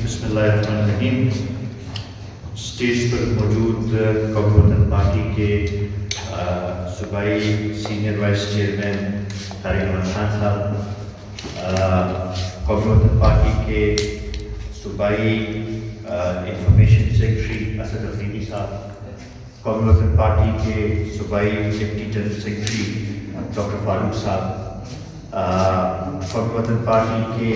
بسم اللہ الرحمن الرحیم. اسٹیج پر موجود قومی وطن پارٹی کے صوبائی سینئر وائس چیئرمین طارق رحمان خان صاحب، قومی وطن پارٹی کے صوبائی انفارمیشن سیکرٹری اسد افریدی صاحب، قومی وطن پارٹی کے صوبائی ڈپٹی جنرل سیکرٹری ڈاکٹر فاروق صاحب، قومی وطن پارٹی کے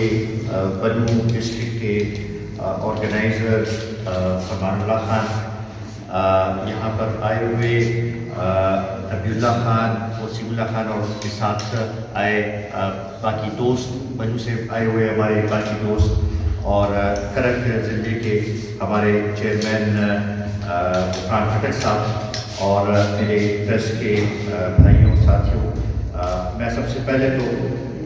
بنو ڈسٹرکٹ کے آرگنائزر فرمان اللہ خان، یہاں پر آئے ہوئے نبی اللہ خان، وسیم اللہ خان اور ان کے ساتھ آئے باقی دوست، بنو سے آئے ہوئے ہمارے باقی دوست، اور کرک ضلع کے ہمارے چیئرمین عرفان خٹک صاحب، اور میرے پریس کے بھائیوں ساتھیوں، میں سب سے پہلے تو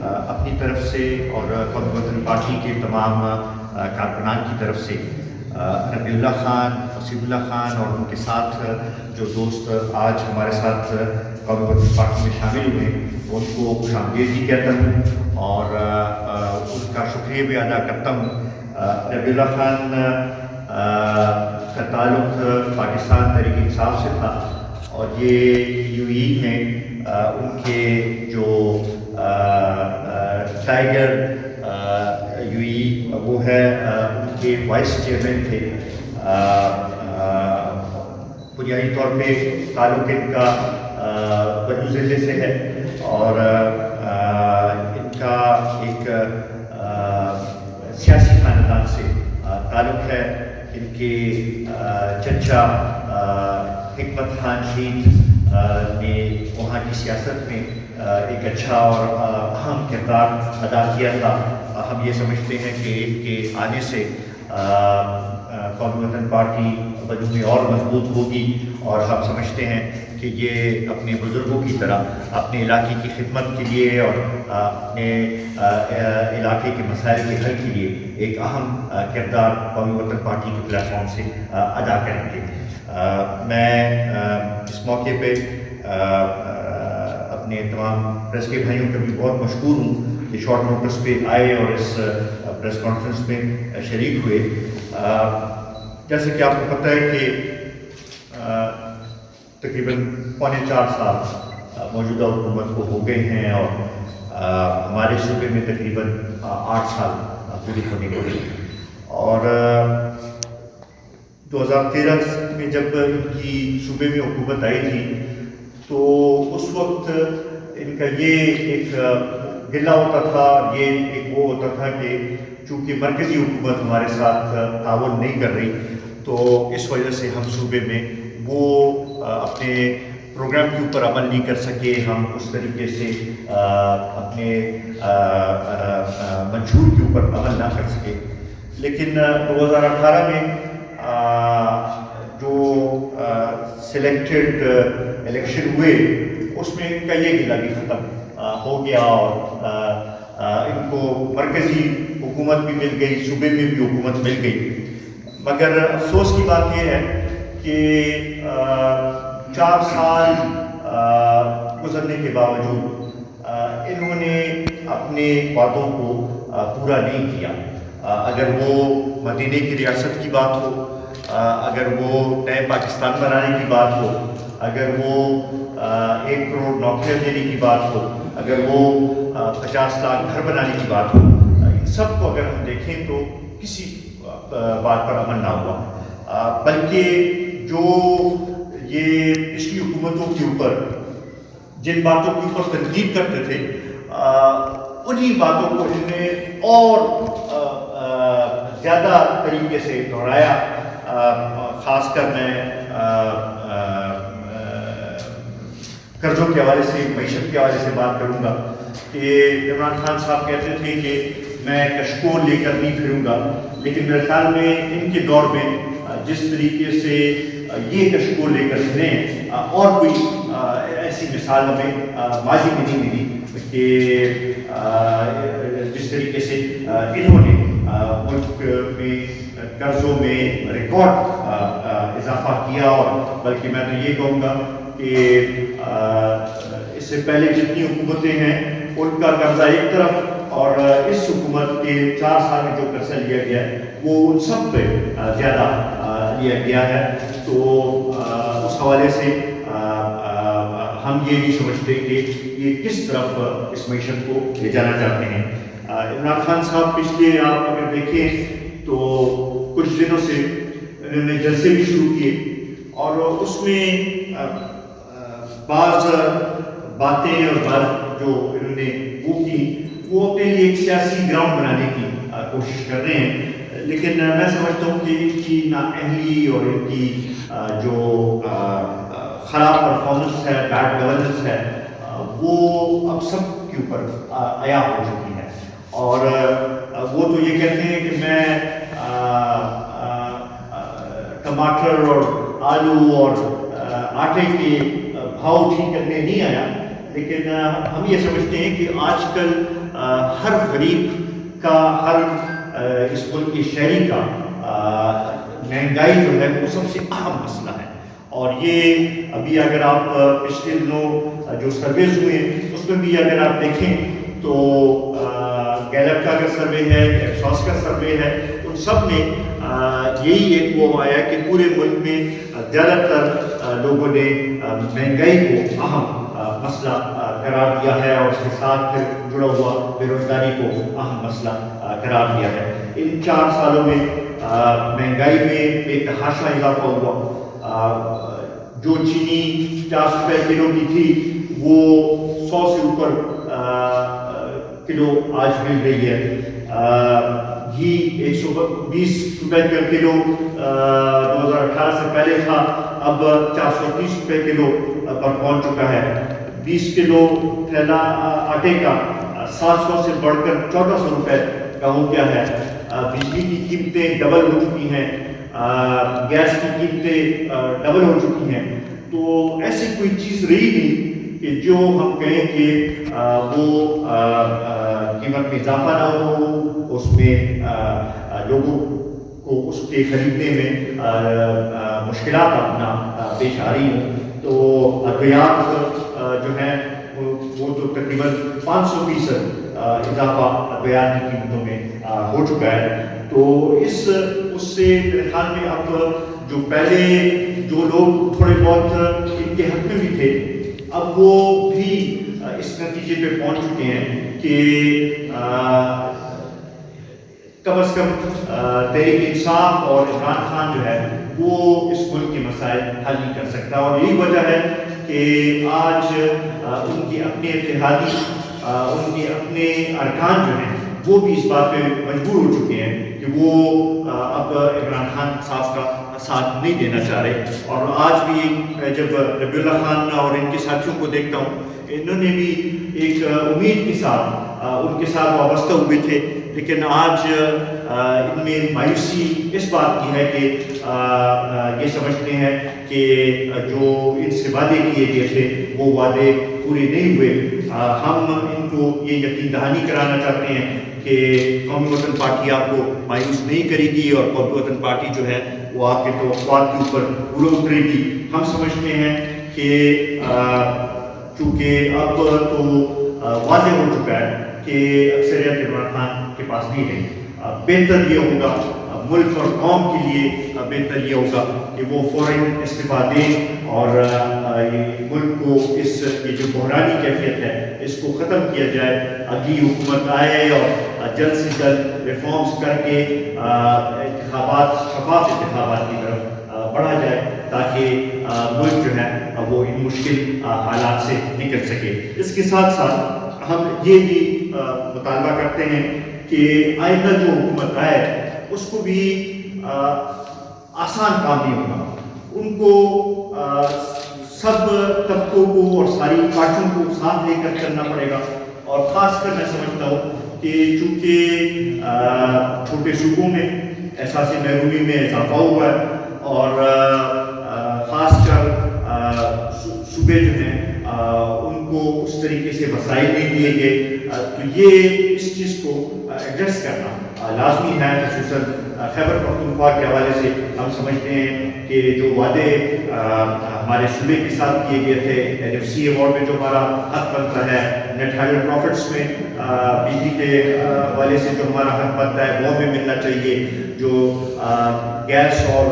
اپنی طرف سے اور قومی وطن پارٹی کے تمام کارکنان کی طرف سے نبی اللہ خان، وسیم اللہ خان اور ان کے ساتھ جو دوست آج ہمارے ساتھ قومی وطن پارٹی میں شامل ہوئے ہیں، ان کو خوش آمدید بھی کہتا ہوں اور ان کا شکریہ بھی ادا کرتا ہوں. نبی اللہ خان کا تعلق پاکستان تحریک انصاف سے تھا، اور یہ UAE میں ان کے جو ٹائیگر UAE وہ ہے، ان کے وائس چیئرمین تھے. بنیادی طور پہ تعلق ان کا بنو ضلع سے ہے، اور ان کا ایک سیاسی خاندان سے تعلق ہے. ان کے چچا حکمت خان شہید نے وہاں کی سیاست میں ایک اچھا اور اہم کردار ادا کیا تھا. ہم یہ سمجھتے ہیں کہ ان کے آنے سے قومی وطن پارٹی بنو میں اور مضبوط ہوگی، اور ہم سمجھتے ہیں کہ یہ اپنے بزرگوں کی طرح اپنے علاقے کی خدمت کے لیے اور اپنے علاقے کے مسائل کے حل کے لیے ایک اہم کردار قومی وطن پارٹی کے پلیٹ فارم سے ادا کریں گے. میں اس موقع پہ اپنے تمام پریس کے بھائیوں کا بھی بہت مشکور ہوں کہ شارٹ نوٹس پہ آئے اور اس پریس کانفرنس میں شریک ہوئے. جیسے کہ آپ کو پتہ ہے کہ تقریباً 4.25 سال موجودہ حکومت کو ہو گئے ہیں، اور ہمارے صوبے میں تقریباً 8 سال پوری ہونے کو گئی. اور 2013 میں جب ان کی صوبے میں حکومت آئی تھی تو اس وقت ان کا یہ ایک گلہ ہوتا تھا، یہ ایک وہ ہوتا تھا کہ چونکہ مرکزی حکومت ہمارے ساتھ تعاون نہیں کر رہی، تو اس وجہ سے ہم صوبے میں وہ اپنے پروگرام کے اوپر عمل نہیں کر سکے، ہم اس طریقے سے اپنے منشور کے اوپر عمل نہ کر سکے. لیکن 2018 میں جو سلیکٹڈ الیکشن ہوئے اس میں ان کا یہ گلہ بھی ختم ہو گیا، اور ان کو مرکزی حکومت بھی مل گئی، صوبے میں بھی حکومت مل گئی. مگر افسوس کی بات یہ ہے کہ 4 سال گزرنے کے باوجود انہوں نے اپنے وعدوں کو پورا نہیں کیا. اگر وہ مدینے کی ریاست کی بات ہو، اگر وہ نئے پاکستان بنانے کی بات ہو، اگر وہ 1 کروڑ نوکریاں دینے کی بات ہو، اگر وہ 50 لاکھ گھر بنانے کی بات ہو، ان سب کو اگر ہم دیکھیں تو کسی بات پر عمل نہ ہوا. بلکہ جو یہ پچھلی حکومتوں کے اوپر جن باتوں کے اوپر تنقید کرتے تھے، انہی باتوں کو انہوں نے اور زیادہ طریقے سے دہرایا. خاص کر میں قرضوں کے حوالے سے، معیشت کے حوالے سے بات کروں گا کہ عمران خان صاحب کہتے تھے کہ میں کشکول لے کر نہیں پھروں گا، لیکن میرے خیال میں ان کے دور میں جس طریقے سے یہ کشکول لے کر پھریں، اور کوئی ایسی مثال ہمیں ماضی میں نہیں ملی کہ جس طریقے سے انہوں نے ملک میں قرضوں میں ریکارڈ اضافہ کیا. اور بلکہ میں تو یہ کہوں گا کہ اس سے پہلے جتنی حکومتیں ہیں ان کا قرضہ ایک طرف، اور اس حکومت کے 4 سال میں جو قرضہ لیا گیا ہے وہ ان سب پہ زیادہ لیا گیا ہے. تو اس حوالے سے ہم یہ نہیں سمجھتے کہ یہ کس طرف اس معیشت کو لے جانا چاہتے ہیں. عمران خان صاحب پچھلے آپ اگر دیکھیں تو کچھ دنوں سے انہوں نے جلسے بھی شروع کیے اور اس میں بعض باتیں اور بعض جو انہوں نے وہ کی وہ اپنے لیے ایک سیاسی گراؤنڈ بنانے کی کوشش کر رہے ہیں. لیکن میں سمجھتا ہوں کہ ان کی نااہلی اور ان کی جو خراب پرفارمنس ہے، بیڈ گورننس ہے، وہ اب سب کے اوپر عیا ہو چکی ہے. اور وہ تو یہ کہتے ہیں کہ میں ٹماٹر اور آلو اور آٹے کے بھاؤ ٹھیک کرنے نہیں آیا، لیکن ہم یہ سمجھتے ہیں کہ آج کل ہر غریب کا، ہر اس ملک کے شہری کا مہنگائی جو ہے وہ سب سے اہم مسئلہ ہے. اور یہ ابھی اگر آپ پچھلے دنوں جو سرویز ہوئے اس میں بھی اگر آپ دیکھیں تو گیلپ کا اگر سروے ہے، ایپسوس کا سروے ہے، ان سب میں یہی ایک وہ آیا کہ پورے ملک میں زیادہ تر لوگوں نے مہنگائی کو اہم مسئلہ قرار دیا ہے اور اس کے ساتھ پھر جڑا ہوا بے روزگاری کو اہم مسئلہ قرار دیا ہے. ان 4 سالوں میں مہنگائی میں بے تحاشا اضافہ ہوا. جو چینی 50 روپے کلو کی تھی وہ 100 سے اوپر کلو آج مل رہی ہے. گھی 120 روپے کا کلو 2018 سے پہلے تھا، اب 430 روپے کلو پر پہنچ چکا ہے. 20 کلو تھیلا آٹے کا 700 سے بڑھ کر 1400 روپے کا ہو گیا ہے. بجلی کی قیمتیں ڈبل ہو چکی ہیں، گیس کی قیمتیں ڈبل ہو چکی ہیں. تو ایسی کوئی چیز رہی نہیں کہ جو ہم کہیں کہ وہ قیمت میں اضافہ نہ ہو، اس میں لوگوں کو اس کے خریدنے میں مشکلات اپنا پیش آ رہی ہوں. تو ادویات جو ہیں وہ تو تقریباً 500% اضافہ ادویات کی قیمتوں میں ہو چکا ہے. تو اس سے میرے خیال میں اب جو پہلے جو لوگ تھوڑے بہت ان کے حق میں بھی تھے، اب وہ بھی اس نتیجے پہ پہنچ چکے ہیں کہ کم از کم تحریک انصاف اور عمران خان جو ہے وہ اس ملک کے مسائل حل نہیں کر سکتا. اور یہی وجہ ہے کہ آج ان کی اپنے اتحادی، ان کے اپنے ارکان جو ہیں وہ بھی اس بات پہ مجبور ہو چکے ہیں کہ وہ اب عمران خان صاحب کا ساتھ نہیں دینا چاہ رہے. اور آج بھی جب ربیع اللہ خان اور ان کے ساتھیوں کو دیکھتا ہوں، انہوں نے بھی ایک امید کے ساتھ ان کے ساتھ وابستہ ہوئے تھے، لیکن آج ان میں مایوسی اس بات کی ہے کہ یہ سمجھتے ہیں کہ جو ان سے وعدے کیے گئے تھے وہ وعدے پورے نہیں ہوئے. ہم ان کو یہ یقین دہانی کرانا چاہتے ہیں کہ قومی وطن پارٹی آپ کو مایوس نہیں کرے گی اور قومی وطن پارٹی جو ہے وہ آپ کے توقعات کے اوپر پورا اترے گی. ہم سمجھتے ہیں کہ چونکہ اب تو واضح ہو چکا ہے کہ اکثریت عمران خان کے پاس نہیں رہی. بہتر یہ ہوگا ملک اور قوم کے لیے، بہتر یہ ہوگا کہ وہ فوراً استعفیٰ دیں اور ملک کو یہ جو بحرانی کیفیت ہے اس کو ختم کیا جائے. اگلی حکومت آئے اور جلد سے جلد ریفارمز کر کے انتخابات، شفاف انتخابات کی طرف بڑھا جائے تاکہ ملک جو ہے وہ ان مشکل حالات سے نکل سکے. اس کے ساتھ ساتھ ہم یہ بھی مطالبہ کرتے ہیں کہ آئندہ جو حکومت آئے اس کو بھی آسان کام نہیں ہوگا. ان کو سب طبقوں کو اور ساری پارٹیوں کو ساتھ لے کر چلنا پڑے گا. اور خاص کر میں سمجھتا ہوں کہ چونکہ چھوٹے صوبوں میں احساس محرومی میں اضافہ ہوا ہے اور خاص کر صوبے جو ہیں ان کو اس طریقے سے وسائل نہیں دیے گئے، تو یہ اس چیز کو ایڈریس کرنا لازمی ہے. خصوصاً خیبر پختونخوا کے حوالے سے ہم سمجھتے ہیں کہ جو وعدے ہمارے صوبے کے ساتھ کیے گئے تھے، LFC ایوارڈ میں جو ہمارا حق بنتا ہے نیٹ 100 پروفٹس میں بجلی کے والے سے جو ہمارا حق بنتا ہے وہ ہمیں ملنا چاہیے. جو گیس اور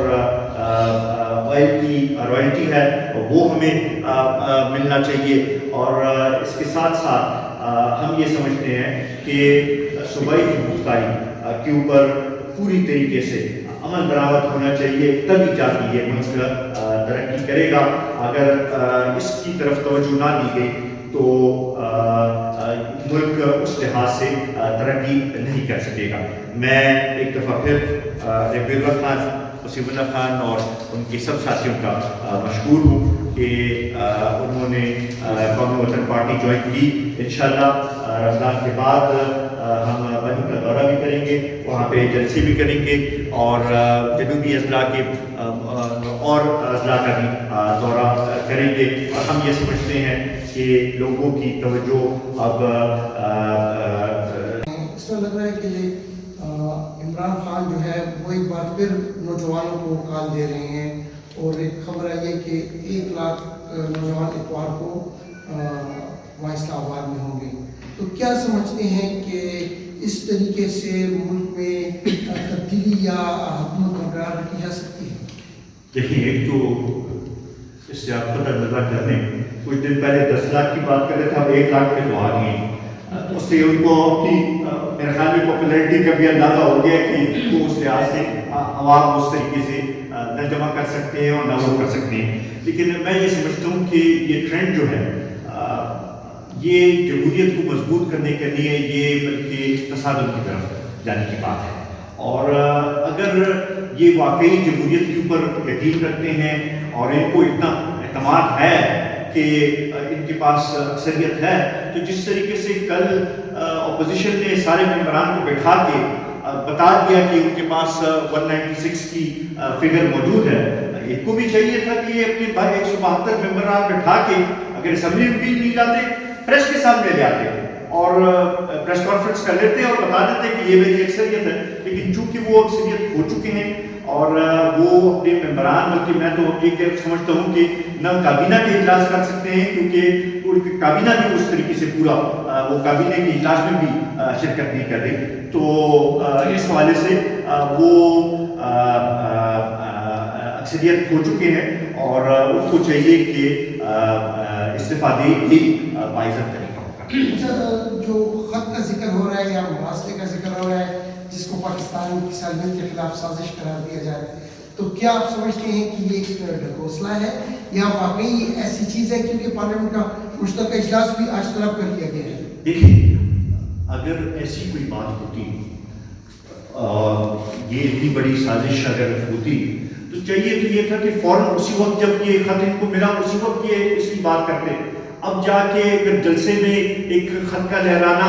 آئل کی رائلٹی ہے وہ ہمیں ملنا چاہیے. اور اس کے ساتھ ساتھ ہم یہ سمجھتے ہیں کہ صوبائی حکومت کے اوپر پوری طریقے سے عمل درآمد ہونا چاہیے, تبھی جا کے یہ ملک ترقی کرے گا. اگر اس کی طرف توجہ نہ دی گئی تو ملک اس لحاظ سے ترقی نہیں کر سکے گا. میں ایک دفعہ پھر ربیع اللہ خان, وسیم اللہ خان اور ان کے سب ساتھیوں کا مشکور ہوں کہ انہوں نے قومی وطن پارٹی جوائن کی. انشاءاللہ رمضان کے بعد ہم بنی کا دورہ بھی کریں گے, وہاں پہ جلسے بھی کریں گے اور جنوبی اضلاع کے اور اضلاع کا بھی دورہ کریں گے. اور ہم یہ سمجھتے ہیں کہ لوگوں کی توجہ اب اس میں لگ رہا ہے کہ عمران خان جو ہے وہ ایک بار پھر نوجوانوں کو کال دے رہے ہیں, اور ایک خبر آئی ہے کہ 1 لاکھ نوجوان اتوار کو وہاں اسلام آباد میں ہوں گے. تو کیا سمجھتے ہیں کہ اس طریقے سے ملک میں تبدیلی یا حکومت برقرار رکھی جا سکتی ہے؟ دیکھیں, ایک تو اس سے آپ خود اندازہ کر لیں, کچھ دن پہلے 10 لاکھ کی بات کر رہے تھے, اب 1 لاکھ پہ تو آ گئے. اس سے ان کو اپنی میرے خیال میں پاپولیرٹی کا بھی اندازہ ہو گیا کہ وہ اس لحاظ سے عوام اس طریقے سے نہ جمع کر سکتے ہیں اور نہ وہ کر سکتے ہیں. لیکن میں یہ سمجھتا ہوں کہ یہ ٹرینڈ جو ہے یہ جمہوریت کو مضبوط کرنے کے لیے یہ بلکہ تصادم کی طرف جانے کی بات ہے. اور اگر یہ واقعی جمہوریت کے اوپر یقین رکھتے ہیں اور ان کو اتنا اعتماد ہے کہ ان کے پاس اکثریت ہے, تو جس طریقے سے کل اپوزیشن نے سارے ممبران کو بٹھا کے بتا دیا کہ ان کے پاس 196 کی فگر موجود ہے, ایک کو بھی چاہیے تھا کہ یہ اپنے 172 ممبران بٹھا کے اگر اسمبلی میں بھی نہیں جاتے پریس کے سامنے لے آتے اور پریس کانفرنس کر لیتے اور بتا دیتے کہ یہ میری اکثریت ہے. لیکن چونکہ وہ اکثریت ہو چکے ہیں اور وہ اپنے ممبران, بلکہ میں تو یہ سمجھتا ہوں کہ نہ کابینہ کے اجلاس کر سکتے ہیں کیونکہ کابینہ بھی اس طریقے سے پورا وہ کابینہ کے اجلاس میں بھی شرکت نہیں کر رہی. تو اس حوالے سے وہ اکثریت ہو چکے ہیں اور اس کو چاہیے کہ استفادے ہی باعزت طریقہ ہوگا. جو خط کا ذکر ہو رہا ہے یا مراسلے کا ذکر ہو رہا ہے جس کو پاکستان کی سالمیت کے خلاف سازش قرار دیا جائے, تو کیا آپ سمجھتے ہیں کہ یہ ایک ڈھکوسلا ہے یا واقعی ایسی چیز ہے, کیونکہ پارلیمنٹ کا مشترکہ اجلاس بھی آج طلب کر لیا گیا ہے؟ دیکھیں, اگر ایسی کوئی بات ہوتی, یہ اتنی بڑی سازش اگر ہوتی تو چاہیے تو یہ تھا کہ فوراً اسی وقت جب یہ خط ان کو ملا اسی وقت یہ اس کی بات کرتے. اب جا کے اگر جلسے میں ایک خط کا لہرانا,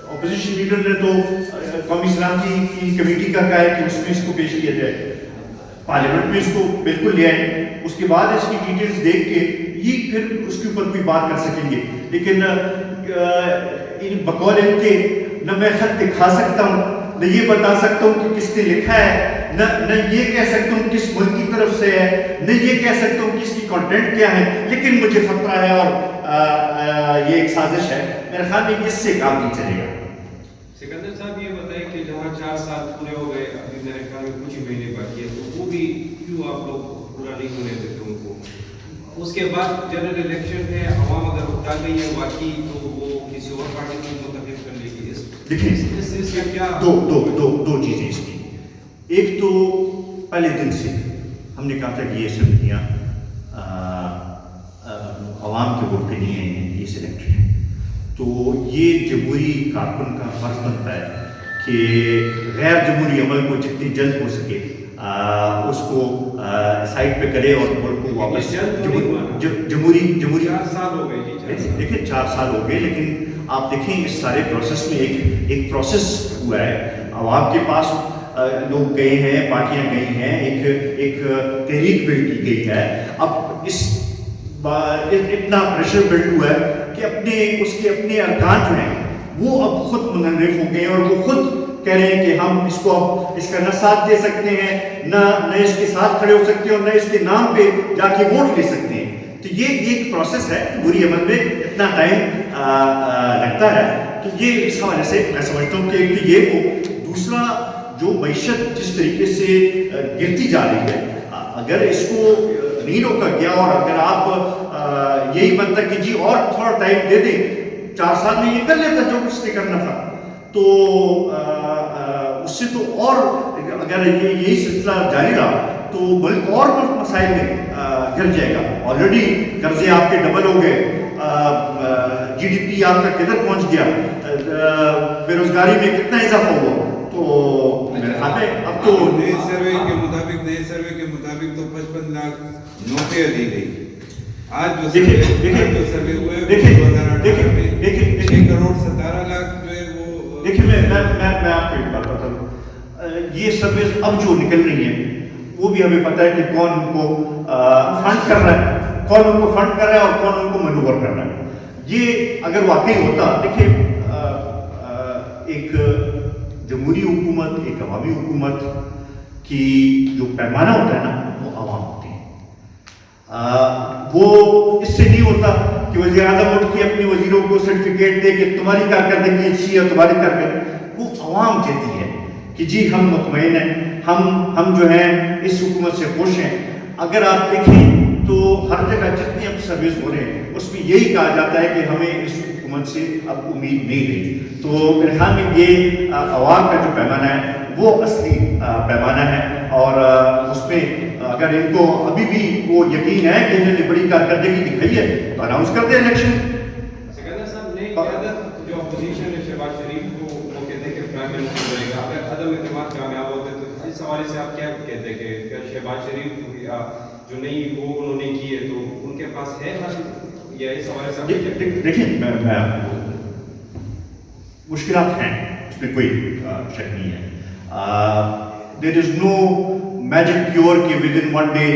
اپوزیشن لیڈر نے تو قومی سلامتی کی کمیٹی کا کہا ہے کہ اس میں اس کو پیش کیا جائے, پارلیمنٹ میں اس کو بالکل لے آئیں, اس کے بعد اس کی ڈیٹیلز دیکھ کے یہ پھر اس کے اوپر کوئی بات کر سکیں گے. لیکن بقول ان کے نہ میں خط دکھا سکتا ہوں, نہ یہ بتا سکتا ہوں کہ کس نے لکھا ہے, نہ یہ کہہ سکتا ہوں کس ملک کی طرف سے ہے, نہ یہ کہہ سکتا ہوں کہ اس کی کنٹینٹ کیا ہے, لیکن مجھے خطرہ ہے اور یہ ایک سازش ہے. میرے خیال میں اس سے کام نہیں چلے گا. سکندر صاحب یہ بتائیں کہ جہاں 4 سال پورے ہو گئے, ابھی میرے خیال میں کچھ ہی مہینے باقی ہے, تو وہ بھی کیوں آپ لوگ پورا نہیں ہونے دیتے ان کو؟ اس کے بعد جنرل الیکشن ہے, عوام اگر اٹھا گئی ہے واقعی تو وہ کسی اور پارٹی کو منتخب کر لے گی. دیکھیں, اس کا کیا دو چیزیں اس کی. ایک تو پہلے دن سے ہم نے کہا تھا کہ یہ اسمبلیاں عوام کے ووٹ پہ نہیں ہیں, یہ سلیکٹڈ ہے. تو یہ جمہوری کارکن کا فرض بنتا ہے کہ غیر جمہوری عمل کو جتنی جلد ہو سکے اس کو سائڈ پہ کرے اور ملک کو واپس جمہوری 4 سال ہو گئے. دیکھیں 4 سال ہو گئے, لیکن آپ دیکھیں اس سارے پروسیس میں ایک پروسیس ہوا ہے. عوام کے پاس لوگ گئے ہیں, پارٹیاں گئی ہیں, ایک تحریک بلڈ کی گئی ہے. اب اس اتنا پریشر بلڈ ہوا ہے کہ اس کے اپنے ارکان جو ہیں وہ اب خود منحرف ہو گئے ہیں اور وہ خود کہہ رہے ہیں کہ ہم اس کو اب اس کا نہ ساتھ دے سکتے ہیں, نہ اس کے ساتھ کھڑے ہو سکتے ہیں اور نہ اس کے نام پہ جا کے ووٹ لے سکتے ہیں. تو یہ ایک پروسیس ہے، جمہوری عمل میں اتنا ٹائم لگتا ہے. تو یہ اس حوالے سے میں سمجھتا ہوں کہ یہ وہ دوسرا جو معیشت جس طریقے سے گرتی جا رہی ہے، اگر اس کو نہیں روکا گیا اور اگر آپ یہی بنتا کہ جی اور تھوڑا ٹائم دے دیں، 4 سال میں یہ کر لیتا جو کچھ نے کرنا تھا، تو اس سے تو اور اگر یہی سلسلہ جاری رہا تو ملک اور مسائل میں گر جائے گا. آلریڈی قرضے آپ کے ڈبل ہو گئے، جی ڈی پی آپ کا کدھر پہنچ گیا، بے روزگاری میں کتنا اضافہ ہوا. تو اب تو نئے سروے کے مطابق تو 55 لاکھ نوکریاں دی گئی. آج جو سروے ہوئے 2018 میں 6 کروڑ 17 لاکھ جو ہے وہ. دیکھیں میں آپ کو ایک بات بتا دوں، یہ سروس اب جو نکل رہی ہیں وہ بھی ہمیں پتہ ہے کہ کون ان کو فنڈ کر رہا ہے، اور کون ان کو مینوور کر رہا ہے. یہ اگر واقعی ہوتا، دیکھیں ایک جمہوری حکومت، ایک عوامی حکومت کی جو پیمانہ ہوتا ہے نا وہ عوام ہوتی ہے. وہ اس سے نہیں ہوتا کہ وزیر اعظم اٹھ کے اپنے وزیروں کو سرٹیفکیٹ دے کہ تمہاری کارکردگی اچھی ہے، تمہاری کارکردگی. وہ عوام کہتی ہے کہ جی ہم مطمئن ہیں، ہم جو ہیں اس حکومت سے خوش ہیں. اگر آپ دیکھیں تو ہر جگہ جتنی اب سروس ہو رہے ہیں اس میں یہی کہا جاتا ہے کہ ہمیں اس حکومت سے اب امید نہیں رہی. تو میرے خیال میں یہ عوام کا جو پیمانہ ہے وہ اصلی پیمانہ ہے، اور اس میں اگر ان کو ابھی بھی وہ یقین ہے کہ انہوں نے بڑی کارکردگی دکھائی ہے تو اناؤنس کر دیں الیکشن. سکندر صاحب نے قیادت جو اپوزیشن ہے شہباز شریف کو وہ کہتے ہیں کہ پرائم منسٹر بنے گا. اگر عدم اعتماد کامیاب ہوتے تو اس حوالے سے آپ کیا کہتے ہیں کہ شہباز شریف جو نہیں وہ انہوں نے کی ہے تو ان کے پاس ہے حل، یا اس حوالے سے دیکھیں میں مشکلات ہیں، اس میں کوئی شک نہیں ہے. There is no magic cure کہ with in 1 day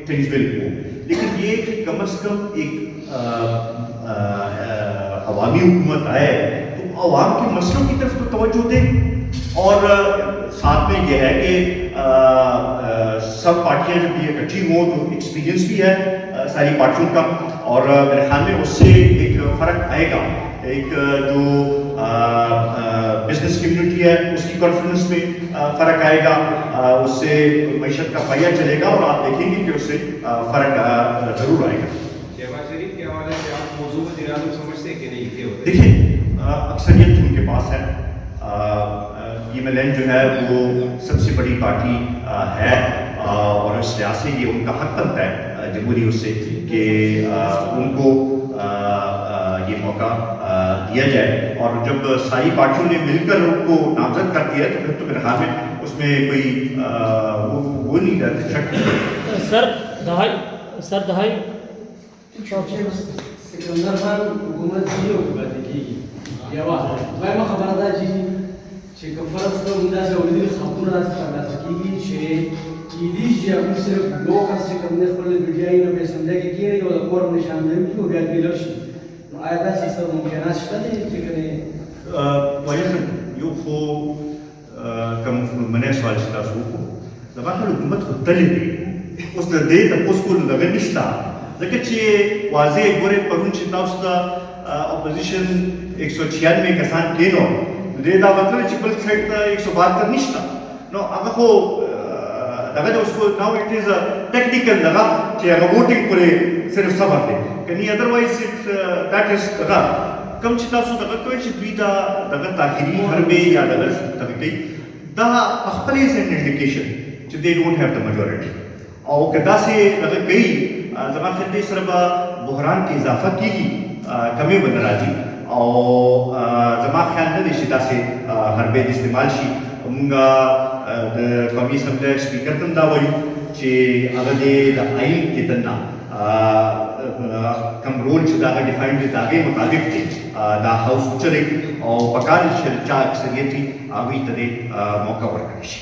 things will go. لیکن یہ کہ کم از کم ایک عوامی حکومت آئے تو عوام کے مسئلوں کی طرف تو توجہ دے، اور ساتھ میں یہ ہے کہ سب پارٹیاں جب یہ اکٹھی ہوں تو ایکسپیرینس بھی ہے ساری پارٹیوں کا، اور میرے خیال میں اس سے ایک فرق آئے گا. ایک جو بزنس کمیونٹی ہے اس کی کانفیڈنس میں فرق آئے گا، اس سے معیشت کا پہیہ چلے گا، اور آپ دیکھیں گے کہ اس سے فرق ضرور آئے گا. شہباز شریف کے حوالے سے آپ موضوع وزیر اعظم سمجھتے ہیں کہ نہیں؟ دیکھیں اکثریت ان کے پاس ہے. MLN جو ہے وہ سب سے بڑی پارٹی ہے، اور اس لحاظ سے یہ ان کا حق بنتا ہے جمہوری اس سے کہ ان کو یہ موقع دیا جائے. اور جب ساری پارٹیوں نے مل کر ان کو نامزد کر دیا تو پھر تو میرے خیال میں اس میں کوئی وہ نہیں رہتا شک. سر دہائی سکندر خان حکومت جی حکومت کی یوا وای ما خبر ده چې فرض کړو موږ داسې اورېدلي خبرونه داسې ترلاسه کېږي چې کېدای شي هغوی صرف یو کس چې کوم دی خپل میډیا یې نه په اسمبلی کې کښېنوي او د کور هم نشان لرونکي او بیا دوی لاړ شي. نو آیا داسې څه ممکنات شته دی چې کنې وایي یو خو کوم منې سوال چې تاسو وکړو زما خیال حکومت خو تللی دی، اوس د دې تپوس کولو دغه نشته، ځکه چې واضح ګورې پرون چې تاسو ته اپوزیشن 196 کسان کېنو دې دا مطلب چې بل سایډ ته 172 نشته. نو هغه خو دغه د اوس کو ناو اټ از ټیکنیکل دغه چې هغه ووټینګ پورې صرف صبر دی، کني ادروایز دیٹ از دغه کوم چې تاسو دغه کوئ چې دوی دا دغه تاخیري حربې یا دغه کوي دا خپل یې سن انډیکیشن چې دې ډونټ هیو د میجورټي، او که داسې دغه کوي زما خیال دی سره به بحران کې اضافه کېږي، کمی به نه راځي، او زما خیال نه دی چې داسې حربې د استعمال شي. مونږ د قومي اسمبلی سپیکر ته هم دا وایو چې هغه د آئین کې دننه کوم رول چې د هغه ډیفاینډ دی د هغې مطابق دی دا هاوس چلوي، او پکار چې چا اکثریت وي هغوی ته دې موقع ورکړی شي.